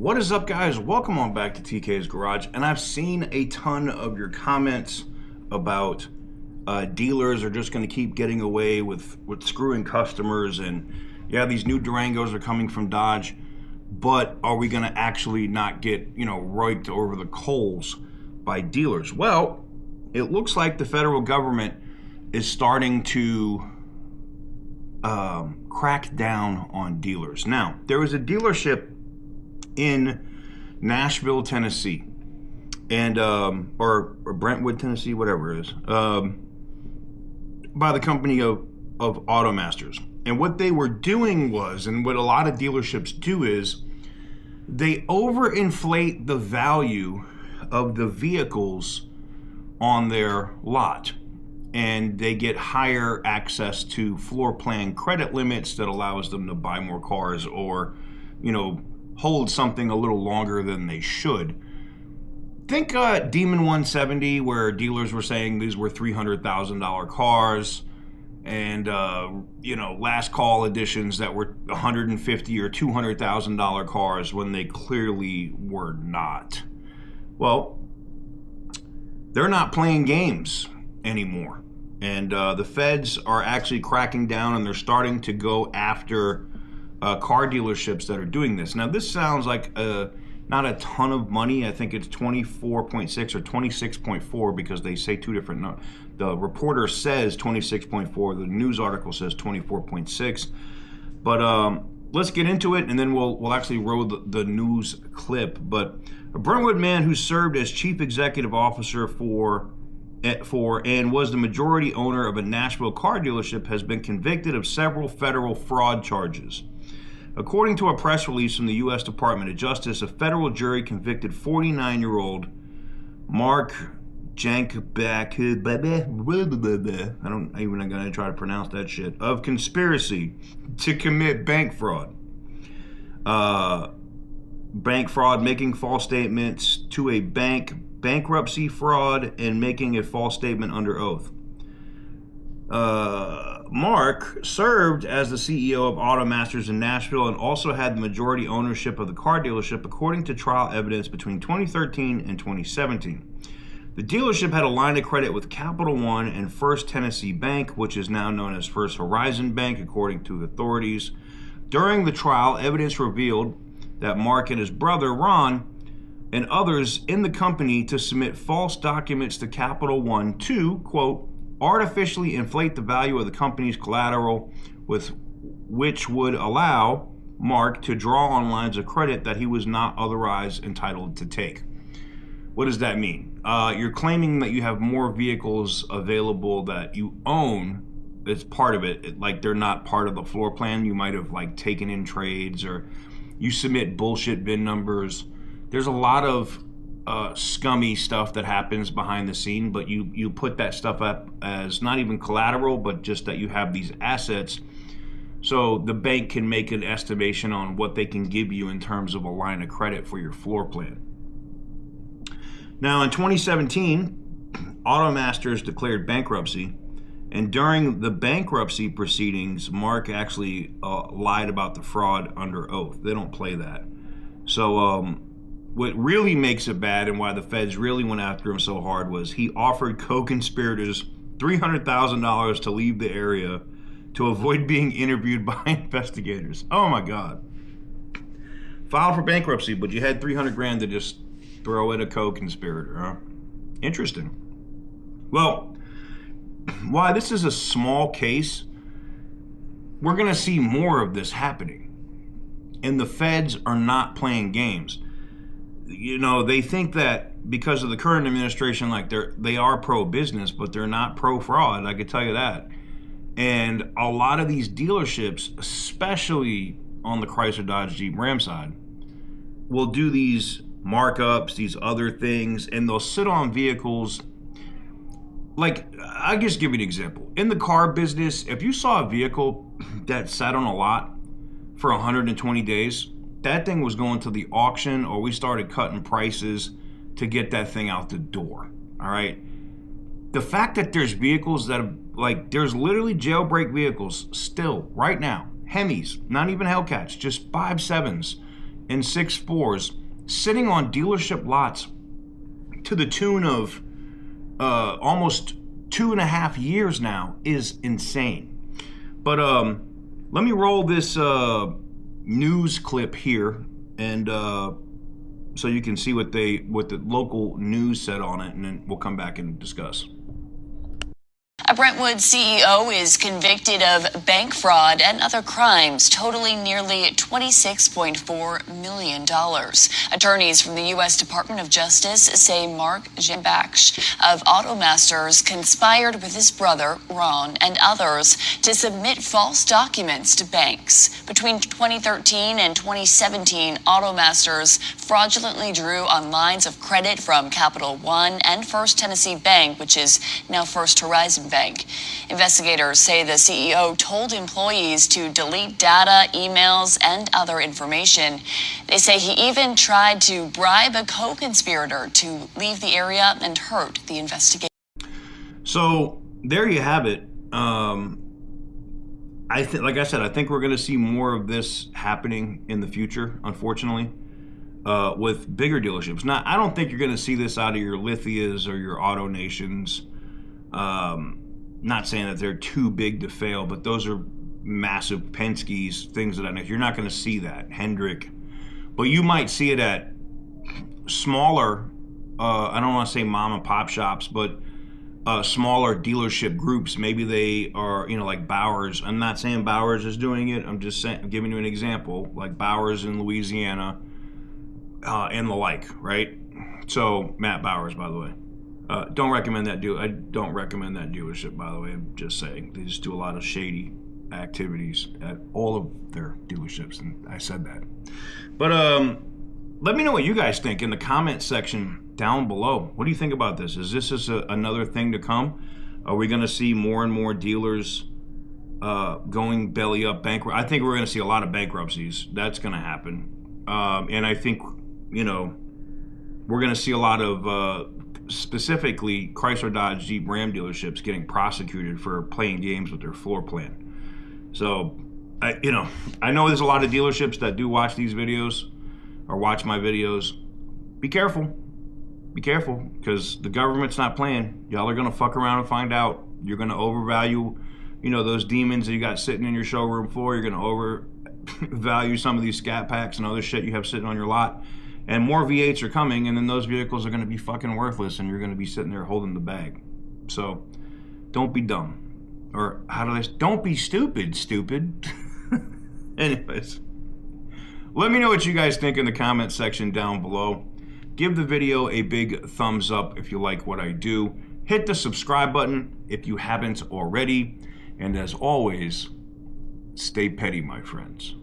What is up, guys? Welcome on back to TK's Garage. And I've seen a ton of your comments about dealers are just going to keep getting away with screwing customers, and yeah, these new Durangos are coming from Dodge, but are we going to actually not get, raked over the coals by dealers? Well, it looks like the federal government is starting to crack down on dealers. Now, there was a dealership in Nashville, Tennessee, and or Brentwood, Tennessee, whatever it is, by the company of Automasters. And what they were doing was, and what a lot of dealerships do, is they overinflate the value of the vehicles on their lot, and they get higher access to floor plan credit limits that allows them to buy more cars, or hold something a little longer than they should. Think Demon 170, where dealers were saying these were $300,000 cars, and last call editions that were $150,000 or $200,000 cars when they clearly were not. Well, they're not playing games anymore, and the feds are actually cracking down, and they're starting to go after car dealerships that are doing this. Now, this sounds like not a ton of money. I think it's 24.6 or 26.4, because they say two different numbers. The reporter says 26.4. The news article says 24.6. But let's get into it, and then we'll actually roll the news clip. But a Brentwood man who served as chief executive officer for and was the majority owner of a Nashville car dealership has been convicted of several federal fraud charges. According to a press release from the U.S. Department of Justice, a federal jury convicted 49-year-old Mark Jankback, I don't even gonna try to pronounce that shit, of conspiracy to commit bank fraud. Bank fraud, making false statements to a bank, bankruptcy fraud, and making a false statement under oath. Mark served as the CEO of Automasters in Nashville and also had the majority ownership of the car dealership, according to trial evidence between 2013 and 2017. The dealership had a line of credit with Capital One and First Tennessee Bank, which is now known as First Horizon Bank, according to authorities. During the trial, evidence revealed that Mark and his brother, Ron, and others in the company to submit false documents to Capital One to, quote, artificially inflate the value of the company's collateral, with which would allow Mark to draw on lines of credit that he was not otherwise entitled to take. What does that mean? You're claiming that you have more vehicles available that you own. It's part of it. Like, they're not part of the floor plan. You might have taken in trades, or you submit bullshit VIN numbers. There's a lot of scummy stuff that happens behind the scene, but you put that stuff up as not even collateral, but just that you have these assets, so the bank can make an estimation on what they can give you in terms of a line of credit for your floor plan. Now, in 2017, Automasters declared bankruptcy, and during the bankruptcy proceedings, Mark actually lied about the fraud under oath. They don't play that. So what really makes it bad, and why the feds really went after him so hard, was he offered co-conspirators $300,000 to leave the area to avoid being interviewed by investigators. Oh my God. Filed for bankruptcy, but you had $300,000 to just throw at a co-conspirator, huh? Interesting. Well, why this is a small case, we're gonna see more of this happening. And the feds are not playing games. They think that because of the current administration, they are pro-business, but they're not pro-fraud, I could tell you that. And a lot of these dealerships, especially on the Chrysler, Dodge, Jeep, Ram side, will do these markups, these other things, and they'll sit on vehicles. I'll just give you an example. In the car business, if you saw a vehicle that sat on a lot for 120 days, that thing was going to the auction, or we started cutting prices to get that thing out the door. All right. The fact that there's vehicles that there's literally jailbreak vehicles still right now, Hemis, not even Hellcats, just 5.7s and 6.4s sitting on dealership lots to the tune of almost 2.5 years now is insane. But let me roll this news clip here, and so you can see what the local news said on it, and then we'll come back and discuss. A Brentwood CEO is convicted of bank fraud and other crimes totaling nearly $26.4 million. Attorneys from the U.S. Department of Justice say Mark Jambaksh of Automasters conspired with his brother, Ron, and others to submit false documents to banks. Between 2013 and 2017, Automasters fraudulently drew on lines of credit from Capital One and First Tennessee Bank, which is now First Horizon Bank. Investigators say the CEO told employees to delete data, emails, and other information. They say he even tried to bribe a co-conspirator to leave the area and hurt the investigation. So there you have it. Like I said, I think we're going to see more of this happening in the future, unfortunately, with bigger dealerships. Now, I don't think you're going to see this out of your Lithias or your Auto Nations. Not saying that they're too big to fail, but those are massive Penske's, things that I know. You're not going to see that, Hendrick. But you might see it at smaller, I don't want to say mom and pop shops, but smaller dealership groups. Maybe they are, like Bowers. I'm not saying Bowers is doing it. I'm just saying, I'm giving you an example, like Bowers in Louisiana and the like, right? So, Matt Bowers, by the way. Don't recommend that I don't recommend that dealership, by the way. I'm just saying. They just do a lot of shady activities at all of their dealerships, and I said that. But let me know what you guys think in the comment section down below. What do you think about this? Is this another thing to come? Are we going to see more and more dealers going belly up bankrupt? I think we're going to see a lot of bankruptcies. That's going to happen. And I think, we're going to see a lot of specifically Chrysler, Dodge, Jeep, Ram dealerships getting prosecuted for playing games with their floor plan. So, I know there's a lot of dealerships that do watch these videos or watch my videos. Be careful. Be careful, because the government's not playing. Y'all are going to fuck around and find out. You're going to overvalue, those demons that you got sitting in your showroom floor. You're going to overvalue some of these scat packs and other shit you have sitting on your lot. And more V8s are coming, and then those vehicles are going to be fucking worthless, and you're going to be sitting there holding the bag. So, don't be dumb. Or, don't be stupid. Anyways. Let me know what you guys think in the comment section down below. Give the video a big thumbs up if you like what I do. Hit the subscribe button if you haven't already. And as always, stay petty, my friends.